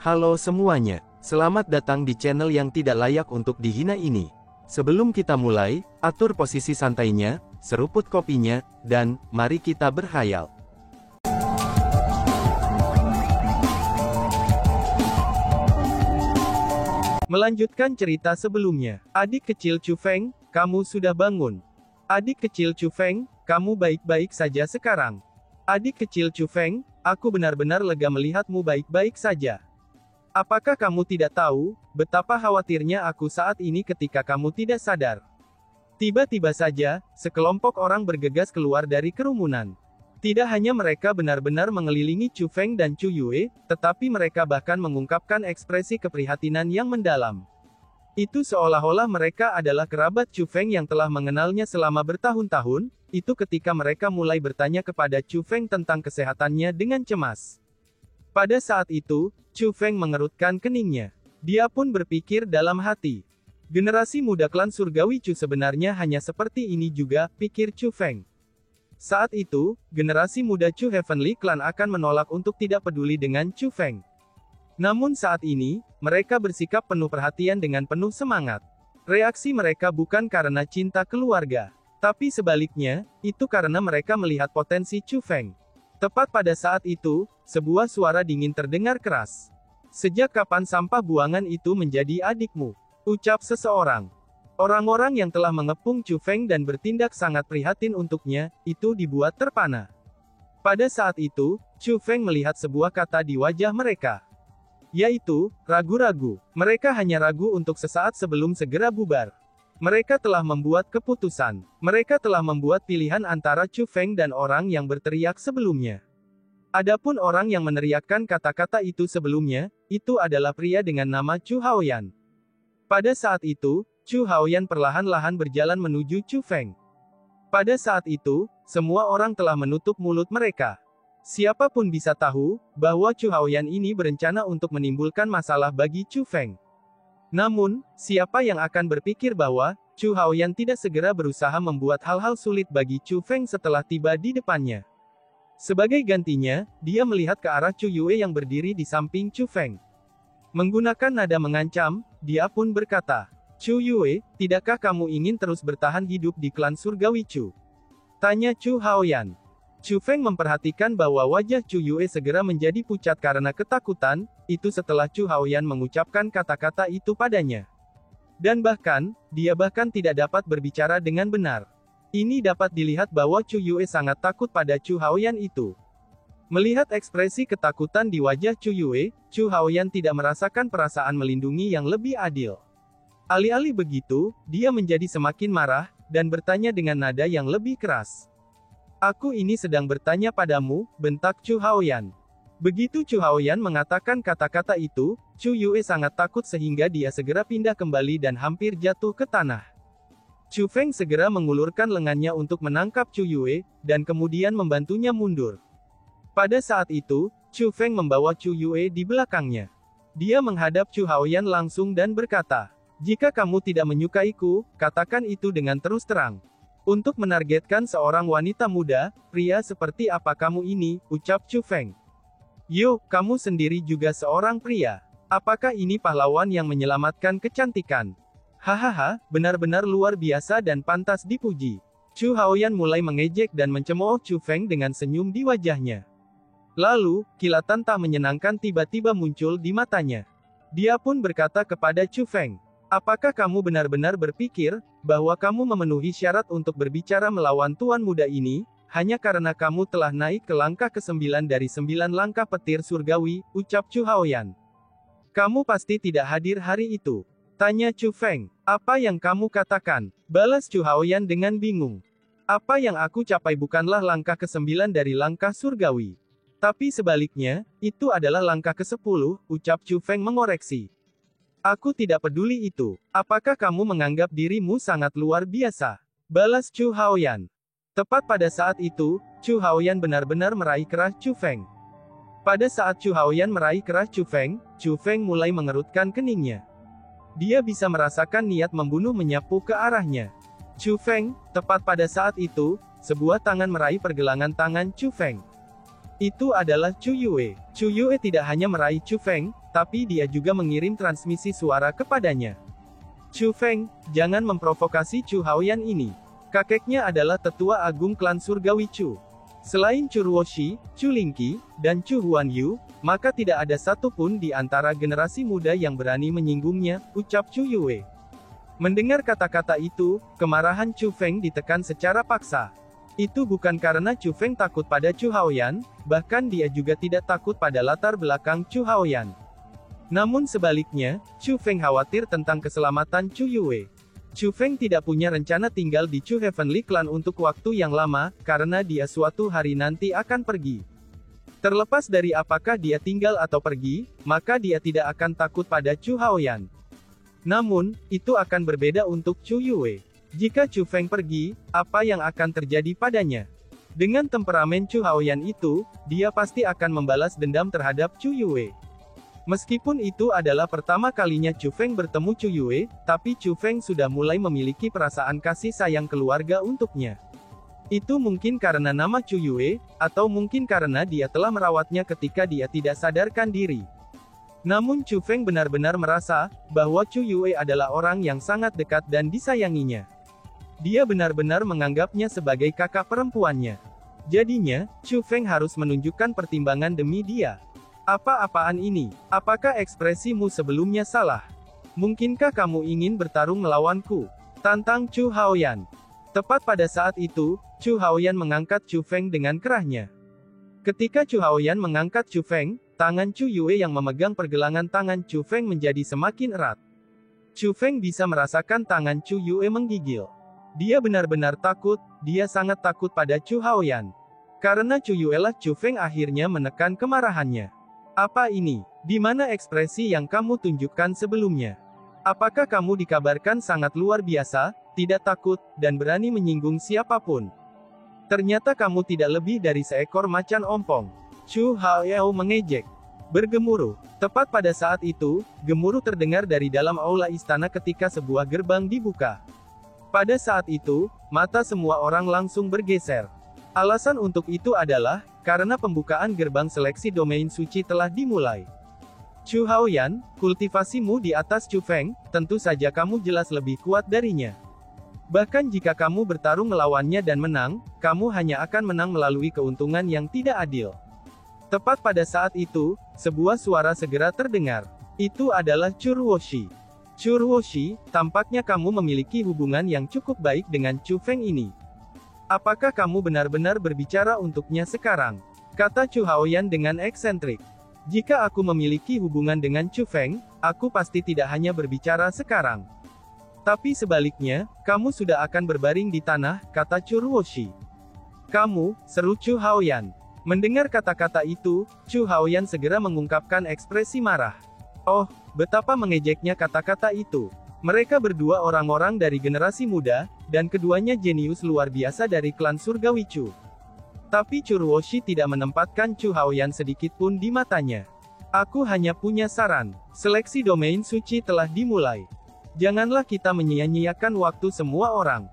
Halo semuanya, selamat datang di channel yang tidak layak untuk dihina ini. Sebelum kita mulai, atur posisi santainya, seruput kopinya, dan mari kita berkhayal. Melanjutkan cerita sebelumnya, adik kecil Chu Feng, kamu sudah bangun. Adik kecil Chu Feng, kamu baik-baik saja sekarang. Adik kecil Chu Feng, aku benar-benar lega melihatmu baik-baik saja. Apakah kamu tidak tahu, betapa khawatirnya aku saat ini ketika kamu tidak sadar? Tiba-tiba saja, sekelompok orang bergegas keluar dari kerumunan. Tidak hanya mereka benar-benar mengelilingi Chu Feng dan Chu Yue, tetapi mereka bahkan mengungkapkan ekspresi keprihatinan yang mendalam. Itu seolah-olah mereka adalah kerabat Chu Feng yang telah mengenalnya selama bertahun-tahun, itu ketika mereka mulai bertanya kepada Chu Feng tentang kesehatannya dengan cemas. Pada saat itu, Chu Feng mengerutkan keningnya. Dia pun berpikir dalam hati. Generasi muda klan surgawi Chu sebenarnya hanya seperti ini juga, pikir Chu Feng. Saat itu, generasi muda Chu Heavenly Clan akan menolak untuk tidak peduli dengan Chu Feng. Namun saat ini, mereka bersikap penuh perhatian dengan penuh semangat. Reaksi mereka bukan karena cinta keluarga, tapi sebaliknya, itu karena mereka melihat potensi Chu Feng. Tepat pada saat itu, sebuah suara dingin terdengar keras. Sejak kapan sampah buangan itu menjadi adikmu? Ucap seseorang. Orang-orang yang telah mengepung Chu Feng dan bertindak sangat prihatin untuknya, itu dibuat terpana. Pada saat itu, Chu Feng melihat sebuah kata di wajah mereka. Yaitu, ragu-ragu. Mereka hanya ragu untuk sesaat sebelum segera bubar. Mereka telah membuat keputusan. Mereka telah membuat pilihan antara Chu Feng dan orang yang berteriak sebelumnya. Adapun orang yang meneriakkan kata-kata itu sebelumnya, itu adalah pria dengan nama Chu Haoyan. Pada saat itu, Chu Haoyan perlahan-lahan berjalan menuju Chu Feng. Pada saat itu, semua orang telah menutup mulut mereka. Siapapun bisa tahu, bahwa Chu Haoyan ini berencana untuk menimbulkan masalah bagi Chu Feng. Namun, siapa yang akan berpikir bahwa Chu Haoyan tidak segera berusaha membuat hal-hal sulit bagi Chu Feng setelah tiba di depannya. Sebagai gantinya, dia melihat ke arah Chu Yue yang berdiri di samping Chu Feng. Menggunakan nada mengancam, dia pun berkata, Chu Yue, tidakkah kamu ingin terus bertahan hidup di klan surgawi Chu? Tanya Chu Haoyan. Chu Feng memperhatikan bahwa wajah Chu Yue segera menjadi pucat karena ketakutan, itu setelah Chu Haoyan mengucapkan kata-kata itu padanya. Dan bahkan, dia bahkan tidak dapat berbicara dengan benar. Ini dapat dilihat bahwa Chu Yue sangat takut pada Chu Haoyan itu. Melihat ekspresi ketakutan di wajah Chu Yue, Chu Haoyan tidak merasakan perasaan melindungi yang lebih adil. Alih-alih begitu, dia menjadi semakin marah, dan bertanya dengan nada yang lebih keras. Aku ini sedang bertanya padamu, bentak Chu Haoyan. Begitu Chu Haoyan mengatakan kata-kata itu, Chu Yue sangat takut sehingga dia segera pindah kembali dan hampir jatuh ke tanah. Chu Feng segera mengulurkan lengannya untuk menangkap Chu Yue, dan kemudian membantunya mundur. Pada saat itu, Chu Feng membawa Chu Yue di belakangnya. Dia menghadap Chu Haoyan langsung dan berkata, jika kamu tidak menyukaiku, katakan itu dengan terus terang. Untuk menargetkan seorang wanita muda, pria seperti apa kamu ini, ucap Chu Feng. Yo, kamu sendiri juga seorang pria. Apakah ini pahlawan yang menyelamatkan kecantikan? Hahaha, benar-benar luar biasa dan pantas dipuji. Chu Haoyan mulai mengejek dan mencemooh Chu Feng dengan senyum di wajahnya. Lalu, kilatan tak menyenangkan tiba-tiba muncul di matanya. Dia pun berkata kepada Chu Feng, apakah kamu benar-benar berpikir, bahwa kamu memenuhi syarat untuk berbicara melawan tuan muda ini, hanya karena kamu telah naik ke langkah ke-9 dari 9 langkah petir surgawi, ucap Chu Haoyan. Kamu pasti tidak hadir hari itu. Tanya Chu Feng, apa yang kamu katakan? Balas Chu Haoyan dengan bingung. Apa yang aku capai bukanlah langkah ke-9 dari langkah surgawi. Tapi sebaliknya, itu adalah langkah ke-10, ucap Chu Feng mengoreksi. Aku tidak peduli itu. Apakah kamu menganggap dirimu sangat luar biasa? Balas Chu Haoyan. Tepat pada saat itu, Chu Haoyan benar-benar meraih kerah Chu Feng. Pada saat Chu Haoyan meraih kerah Chu Feng mulai mengerutkan keningnya. Dia bisa merasakan niat membunuh menyapu ke arahnya. Chu Feng, tepat pada saat itu, sebuah tangan meraih pergelangan tangan Chu Feng. Itu adalah Chu Yue. Chu Yue tidak hanya meraih Chu Feng, tapi dia juga mengirim transmisi suara kepadanya. Chu Feng, jangan memprovokasi Chu Haoyan ini. Kakeknya adalah tetua agung klan surgawi Chu. Selain Chu Ruoshi, Chu Lingqi, dan Chu Huanyu, maka tidak ada satupun di antara generasi muda yang berani menyinggungnya, ucap Chu Yue. Mendengar kata-kata itu, kemarahan Chu Feng ditekan secara paksa. Itu bukan karena Chu Feng takut pada Chu Haoyan, bahkan dia juga tidak takut pada latar belakang Chu Haoyan. Namun sebaliknya, Chu Feng khawatir tentang keselamatan Chu Yue. Chu Feng tidak punya rencana tinggal di Chu Heavenly Clan untuk waktu yang lama, karena dia suatu hari nanti akan pergi. Terlepas dari apakah dia tinggal atau pergi, maka dia tidak akan takut pada Chu Haoyan. Namun, itu akan berbeda untuk Chu Yue. Jika Chu Feng pergi, apa yang akan terjadi padanya? Dengan temperamen Chu Haoyan itu, dia pasti akan membalas dendam terhadap Chu Yue. Meskipun itu adalah pertama kalinya Chu Feng bertemu Chu Yue, tapi Chu Feng sudah mulai memiliki perasaan kasih sayang keluarga untuknya. Itu mungkin karena nama Chu Yue, atau mungkin karena dia telah merawatnya ketika dia tidak sadarkan diri. Namun Chu Feng benar-benar merasa bahwa Chu Yue adalah orang yang sangat dekat dan disayanginya. Dia benar-benar menganggapnya sebagai kakak perempuannya. Jadinya, Chu Feng harus menunjukkan pertimbangan demi dia. Apa-apaan ini? Apakah ekspresimu sebelumnya salah? Mungkinkah kamu ingin bertarung melawanku? Tantang Chu Haoyan. Tepat pada saat itu, Chu Haoyan mengangkat Chu Feng dengan kerahnya. Ketika Chu Haoyan mengangkat Chu Feng, tangan Chu Yue yang memegang pergelangan tangan Chu Feng menjadi semakin erat. Chu Feng bisa merasakan tangan Chu Yue menggigil. Dia benar-benar takut, dia sangat takut pada Chu Haoyan. Karena Chu Yue lah Chu Feng akhirnya menekan kemarahannya. Apa ini? Di mana ekspresi yang kamu tunjukkan sebelumnya? Apakah kamu dikabarkan sangat luar biasa, tidak takut, dan berani menyinggung siapapun? Ternyata kamu tidak lebih dari seekor macan ompong. Chu Haoyan mengejek. Bergemuruh. Tepat pada saat itu, gemuruh terdengar dari dalam aula istana ketika sebuah gerbang dibuka. Pada saat itu, mata semua orang langsung bergeser. Alasan untuk itu adalah, karena pembukaan gerbang seleksi domain suci telah dimulai. Chu Haoyan, kultivasimu di atas Chu Feng, tentu saja kamu jelas lebih kuat darinya. Bahkan jika kamu bertarung melawannya dan menang, kamu hanya akan menang melalui keuntungan yang tidak adil. Tepat pada saat itu, sebuah suara segera terdengar. Itu adalah Chu Ruoshi. Chu Ruoshi, tampaknya kamu memiliki hubungan yang cukup baik dengan Chu Feng ini. Apakah kamu benar-benar berbicara untuknya sekarang? Kata Chu Haoyan dengan eksentrik. Jika aku memiliki hubungan dengan Chu Feng, aku pasti tidak hanya berbicara sekarang. Tapi sebaliknya, kamu sudah akan berbaring di tanah, kata Chu Ruoshi. Kamu, seru Chu Haoyan. Mendengar kata-kata itu, Chu Haoyan segera mengungkapkan ekspresi marah. Oh, betapa mengejeknya kata-kata itu. Mereka berdua orang-orang dari generasi muda, dan keduanya jenius luar biasa dari klan surgawi Chu. Tapi Chu Ruoshi tidak menempatkan Chu Haoyan sedikit pun di matanya. Aku hanya punya saran. Seleksi domain suci telah dimulai. Janganlah kita menyia-nyiakan waktu semua orang.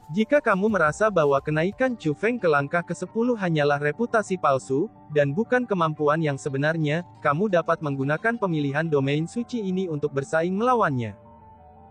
Jika kamu merasa bahwa kenaikan Chu Feng ke langkah ke-10 hanyalah reputasi palsu, dan bukan kemampuan yang sebenarnya, kamu dapat menggunakan pemilihan domain suci ini untuk bersaing melawannya.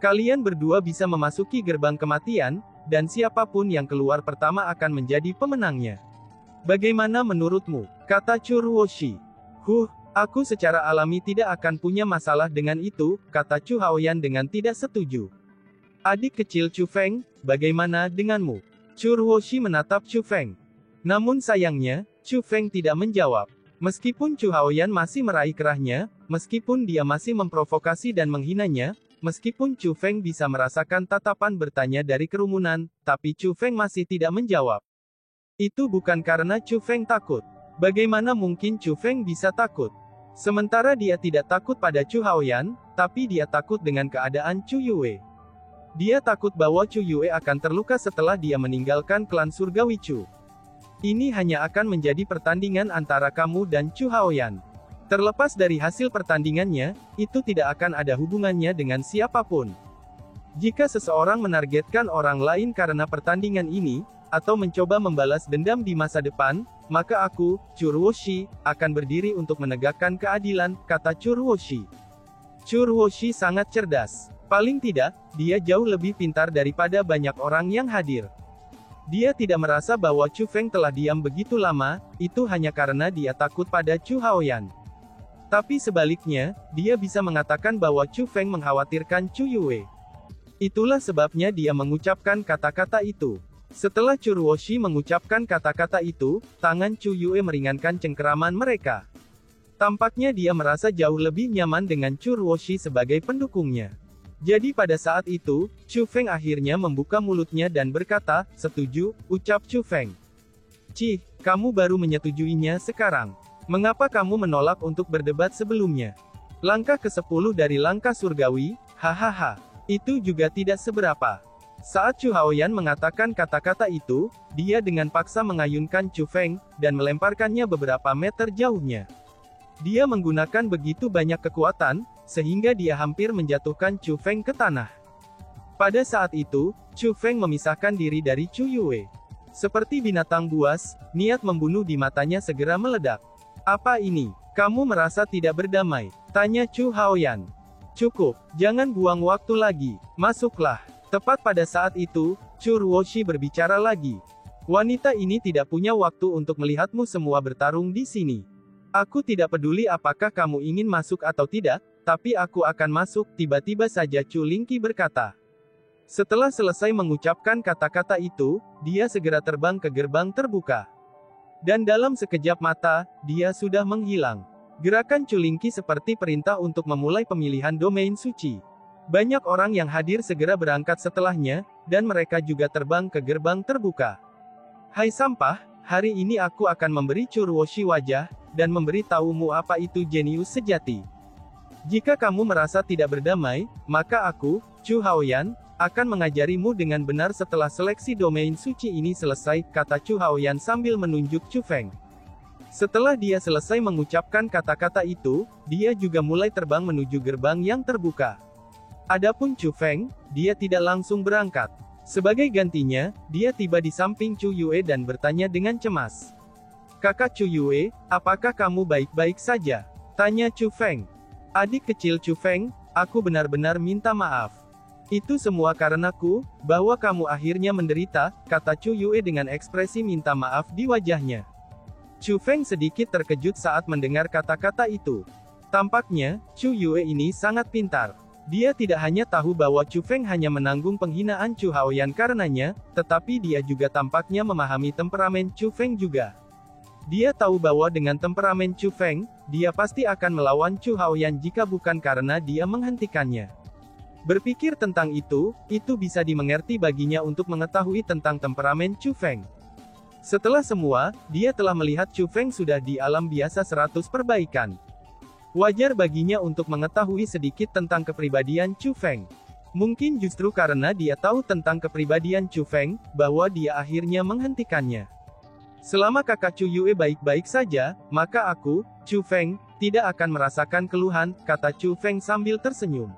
Kalian berdua bisa memasuki gerbang kematian, dan siapapun yang keluar pertama akan menjadi pemenangnya. Bagaimana menurutmu? Kata Chu Ruoshi. Aku secara alami tidak akan punya masalah dengan itu, kata Chu Haoyan dengan tidak setuju. Adik kecil Chu Feng, bagaimana denganmu? Chu Ruoshi menatap Chu Feng. Namun sayangnya, Chu Feng tidak menjawab. Meskipun Chu Haoyan masih meraih kerahnya, meskipun dia masih memprovokasi dan menghinanya, meskipun Chu Feng bisa merasakan tatapan bertanya dari kerumunan, tapi Chu Feng masih tidak menjawab. Itu bukan karena Chu Feng takut. Bagaimana mungkin Chu Feng bisa takut? Sementara dia tidak takut pada Chu Haoyan, tapi dia takut dengan keadaan Chu Yue. Dia takut bahwa Chu Yue akan terluka setelah dia meninggalkan klan surgawi Chu. Ini hanya akan menjadi pertandingan antara kamu dan Chu Haoyan. Terlepas dari hasil pertandingannya, itu tidak akan ada hubungannya dengan siapapun. Jika seseorang menargetkan orang lain karena pertandingan ini, atau mencoba membalas dendam di masa depan, maka aku, Churwoshi, akan berdiri untuk menegakkan keadilan, kata Churwoshi. Churwoshi sangat cerdas. Paling tidak, dia jauh lebih pintar daripada banyak orang yang hadir. Dia tidak merasa bahwa Chu Feng telah diam begitu lama, itu hanya karena dia takut pada Chu Haoyan. Tapi sebaliknya, dia bisa mengatakan bahwa Chu Feng mengkhawatirkan Chu Yue. Itulah sebabnya dia mengucapkan kata-kata itu. Setelah Churwoshi mengucapkan kata-kata itu, tangan Chu Yue meringankan cengkeraman mereka. Tampaknya dia merasa jauh lebih nyaman dengan Churwoshi sebagai pendukungnya. Jadi pada saat itu, Chu Feng akhirnya membuka mulutnya dan berkata, "Setuju," ucap Chu Feng. "Cih, kamu baru menyetujuinya sekarang. Mengapa kamu menolak untuk berdebat sebelumnya?" Langkah ke-10 dari langkah surgawi, hahaha. Itu juga tidak seberapa. Saat Chu Haoyan mengatakan kata-kata itu, dia dengan paksa mengayunkan Chu Feng, dan melemparkannya beberapa meter jauhnya. Dia menggunakan begitu banyak kekuatan, sehingga dia hampir menjatuhkan Chu Feng ke tanah. Pada saat itu, Chu Feng memisahkan diri dari Chu Yue. Seperti binatang buas, niat membunuh di matanya segera meledak. "Apa ini? Kamu merasa tidak berdamai?" tanya Chu Haoyan. "Cukup, jangan buang waktu lagi, masuklah." Tepat pada saat itu, Churwoshi berbicara lagi. "Wanita ini tidak punya waktu untuk melihatmu semua bertarung di sini. Aku tidak peduli apakah kamu ingin masuk atau tidak, tapi aku akan masuk," tiba-tiba saja Chu Lingqi berkata. Setelah selesai mengucapkan kata-kata itu, dia segera terbang ke gerbang terbuka. Dan dalam sekejap mata, dia sudah menghilang. Gerakan Chu Lingqi seperti perintah untuk memulai pemilihan domain suci. Banyak orang yang hadir segera berangkat setelahnya, dan mereka juga terbang ke gerbang terbuka. "Hai sampah, hari ini aku akan memberi Churwoshi wajah, dan memberi tahumu apa itu jenius sejati. Jika kamu merasa tidak berdamai, maka aku, Chu Haoyan, akan mengajarimu dengan benar setelah seleksi domain suci ini selesai," kata Chu Haoyan sambil menunjuk Chu Feng. Setelah dia selesai mengucapkan kata-kata itu, dia juga mulai terbang menuju gerbang yang terbuka. Adapun Chu Feng, dia tidak langsung berangkat. Sebagai gantinya, dia tiba di samping Chu Yue dan bertanya dengan cemas. "Kakak Chu Yue, apakah kamu baik-baik saja?" tanya Chu Feng. "Adik kecil Chu Feng, aku benar-benar minta maaf. Itu semua karenaku, bahwa kamu akhirnya menderita," kata Chu Yue dengan ekspresi minta maaf di wajahnya. Chu Feng sedikit terkejut saat mendengar kata-kata itu. Tampaknya, Chu Yue ini sangat pintar. Dia tidak hanya tahu bahwa Chu Feng hanya menanggung penghinaan Chu Haoyan karenanya, tetapi dia juga tampaknya memahami temperamen Chu Feng juga. Dia tahu bahwa dengan temperamen Chu Feng, dia pasti akan melawan Chu Haoyan jika bukan karena dia menghentikannya. Berpikir tentang itu bisa dimengerti baginya untuk mengetahui tentang temperamen Chu Feng. Setelah semua, dia telah melihat Chu Feng sudah di alam biasa 100 perbaikan. Wajar baginya untuk mengetahui sedikit tentang kepribadian Chu Feng. Mungkin justru karena dia tahu tentang kepribadian Chu Feng, bahwa dia akhirnya menghentikannya. "Selama kakak Chu Yue baik-baik saja, maka aku, Chu Feng, tidak akan merasakan keluhan," kata Chu Feng sambil tersenyum.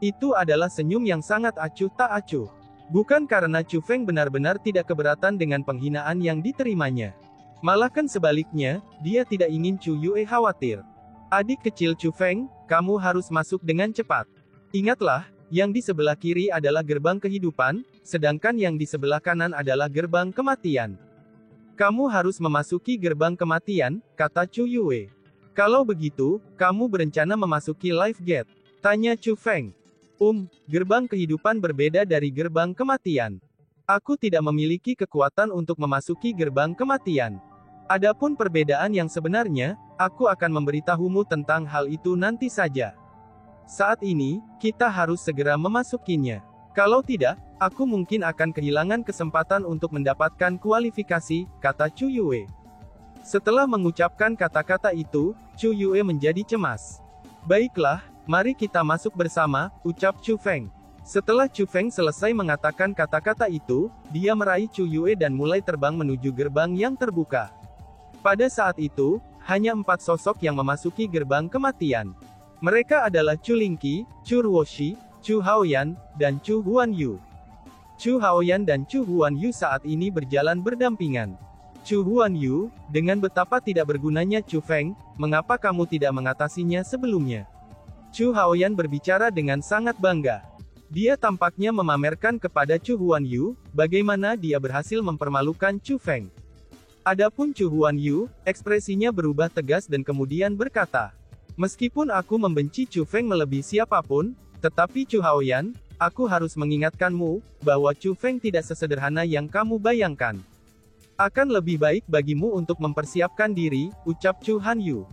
Itu adalah senyum yang sangat acuh tak acuh. Bukan karena Chu Feng benar-benar tidak keberatan dengan penghinaan yang diterimanya. Malahkan sebaliknya, dia tidak ingin Chu Yue khawatir. "Adik kecil Chu Feng, kamu harus masuk dengan cepat. Ingatlah, yang di sebelah kiri adalah gerbang kehidupan, sedangkan yang di sebelah kanan adalah gerbang kematian. Kamu harus memasuki gerbang kematian," kata Chu Yue. "Kalau begitu, kamu berencana memasuki Life Gate?" tanya Chu Feng. Gerbang kehidupan berbeda dari gerbang kematian. Aku tidak memiliki kekuatan untuk memasuki gerbang kematian. Adapun perbedaan yang sebenarnya, aku akan memberitahumu tentang hal itu nanti saja. Saat ini, kita harus segera memasukinya. Kalau tidak, aku mungkin akan kehilangan kesempatan untuk mendapatkan kualifikasi, kata Chu Yue. Setelah mengucapkan kata-kata itu, Chu Yue menjadi cemas. "Baiklah, mari kita masuk bersama," ucap Chu Feng. Setelah Chu Feng selesai mengatakan kata-kata itu, dia meraih Chu Yue dan mulai terbang menuju gerbang yang terbuka. Pada saat itu, hanya 4 sosok yang memasuki gerbang kematian. Mereka adalah Chu Lingqi, Churwoshi, Chu Haoyan, dan Chu Huanyu. Chu Haoyan dan Chu Huanyu saat ini berjalan berdampingan. Chu Huanyu, dengan betapa tidak bergunanya Chu Feng, mengapa kamu tidak mengatasinya sebelumnya? Chu Haoyan berbicara dengan sangat bangga. Dia tampaknya memamerkan kepada Chu Huanyu, bagaimana dia berhasil mempermalukan Chu Feng. Adapun Chu Huanyu, ekspresinya berubah tegas dan kemudian berkata, meskipun aku membenci Chu Feng melebihi siapapun, tetapi Chu Haoyan, aku harus mengingatkanmu, bahwa Chu Feng tidak sesederhana yang kamu bayangkan. Akan lebih baik bagimu untuk mempersiapkan diri, ucap Chu Hanyu.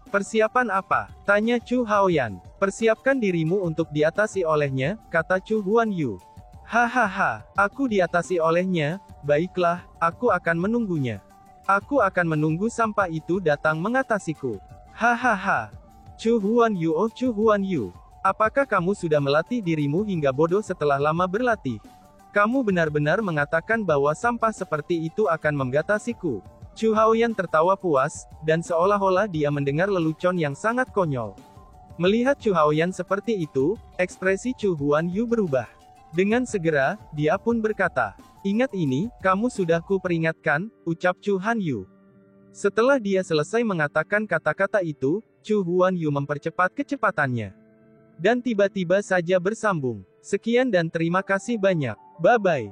Persiapan apa? Tanya Chu Haoyan. Persiapkan dirimu untuk diatasi olehnya, kata Chu Huanyu. Hahaha, aku diatasi olehnya, baiklah, aku akan menunggunya. Aku akan menunggu sampai itu datang mengatasiku. Hahaha. Chu Huanyu, oh Chu Huanyu. Apakah kamu sudah melatih dirimu hingga bodoh setelah lama berlatih? Kamu benar-benar mengatakan bahwa sampah seperti itu akan menggatasiku. Chu Haoyan tertawa puas, dan seolah-olah dia mendengar lelucon yang sangat konyol. Melihat Chu Haoyan seperti itu, ekspresi Chu Huanyu berubah. Dengan segera, dia pun berkata, ingat ini, kamu sudah ku peringatkan, ucap Chu Hanyu. Setelah dia selesai mengatakan kata-kata itu, Chu Huanyu mempercepat kecepatannya. Dan tiba-tiba saja bersambung. Sekian dan terima kasih banyak. Bye-bye.